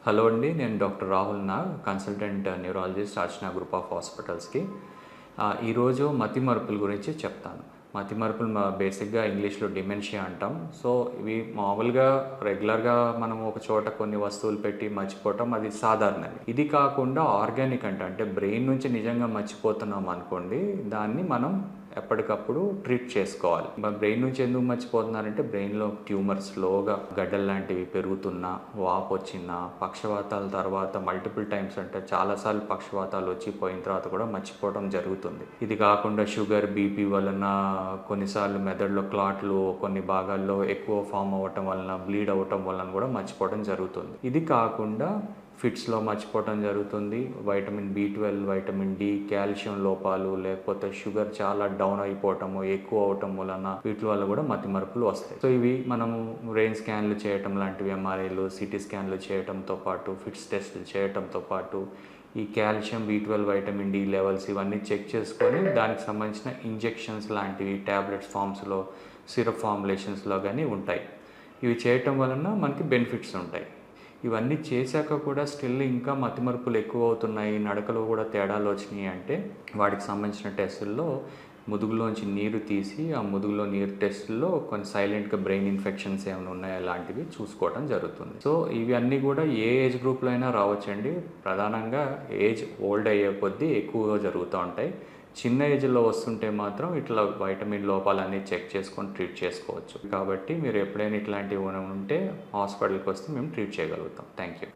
Hello అండి, నేను doctor Rahul Nag, consultant neurologist Archana group of హాస్పిటల్స్కి. ఈరోజు మతిమరుపుల గురించి చెప్తాను. మతిమరుపులు బేసిక్గా ఇంగ్లీష్లో డిమెన్షియా అంటాం. సో ఇవి మామూలుగా రెగ్యులర్గా మనం ఒక చోట కొన్ని వస్తువులు పెట్టి మర్చిపోవటం అది సాధారణమే. ఇది కాకుండా ఆర్గానిక్ అంటే బ్రెయిన్ నుంచి నిజంగా మర్చిపోతున్నాం అనుకోండి, దాన్ని మనం ఎప్పటికప్పుడు ట్రీట్ చేసుకోవాలి. బ్రెయిన్ నుంచి ఎందుకు మర్చిపోతున్నారంటే బ్రెయిన్లో ట్యూమర్ స్లోగా గడ్డలు లాంటివి పెరుగుతున్నా, వాపు వచ్చినా, పక్షవాతాల తర్వాత మల్టిపుల్ టైమ్స్ అంటే చాలాసార్లు పక్షవాతాలు వచ్చి పోయిన తర్వాత కూడా మర్చిపోవడం జరుగుతుంది. ఇది కాకుండా షుగర్, బీపీ వలన కొన్నిసార్లు మెదడులో క్లాట్లు కొన్ని భాగాల్లో ఎక్కువ ఫామ్ అవ్వటం వలన, బ్లీడ్ అవ్వటం వలన కూడా మర్చిపోవడం జరుగుతుంది. ఇది కాకుండా ఫిట్స్లో మర్చిపోవటం జరుగుతుంది. Vitamin B12, vitamin D, calcium లోపాలు, లేకపోతే షుగర్ చాలా డౌన్ అయిపోవటము, ఎక్కువ అవటం వలన వీటి వల్ల కూడా మతిమరుపులు వస్తాయి. సో ఇవి మనము బ్రెయిన్ స్కాన్లు చేయటం లాంటివి, MRIలు, CT స్కాన్లు చేయటంతో పాటు, ఫిట్స్ టెస్టులు చేయటంతో పాటు ఈ calcium, B12, vitamin D levels ఇవన్నీ చెక్ చేసుకొని దానికి సంబంధించిన ఇంజెక్షన్స్ లాంటివి ట్యాబ్లెట్స్ ఫామ్స్లో, సిరప్ ఫార్ములేషన్స్లో కానీ ఉంటాయి. ఇవి చేయటం వలన మనకి బెనిఫిట్స్ ఉంటాయి. ఇవన్నీ చేశాక కూడా స్టిల్ ఇంకా మతిమరుపులు ఎక్కువ అవుతున్నాయి, నడకలో కూడా తేడాలు వచ్చినాయి అంటే వాటికి సంబంధించిన టెస్టుల్లో ముదుగులోంచి నీరు తీసి ఆ ముదుగులో నీరు టెస్టుల్లో కొన్ని సైలెంట్గా బ్రెయిన్ ఇన్ఫెక్షన్స్ ఏమైనా ఉన్నాయో అలాంటివి చూసుకోవడం జరుగుతుంది. సో ఇవి అన్నీ కూడా ఏ ఏజ్ గ్రూప్లో అయినా రావచ్చండి. ప్రధానంగా ఏజ్ ఓల్డ్ అయ్యే కొద్దీ ఎక్కువగా జరుగుతూ ఉంటాయి. చిన్న ఏజ్లో వస్తుంటే మాత్రం ఇట్లా వైటమిన్ లోపాలన్నీ చెక్ చేసుకొని ట్రీట్ చేసుకోవచ్చు. కాబట్టి మీరు ఎప్పుడైనా ఇట్లాంటివి ఉంటే హాస్పిటల్కి వస్తే మేము ట్రీట్ చేయగలుగుతాం. Thank you.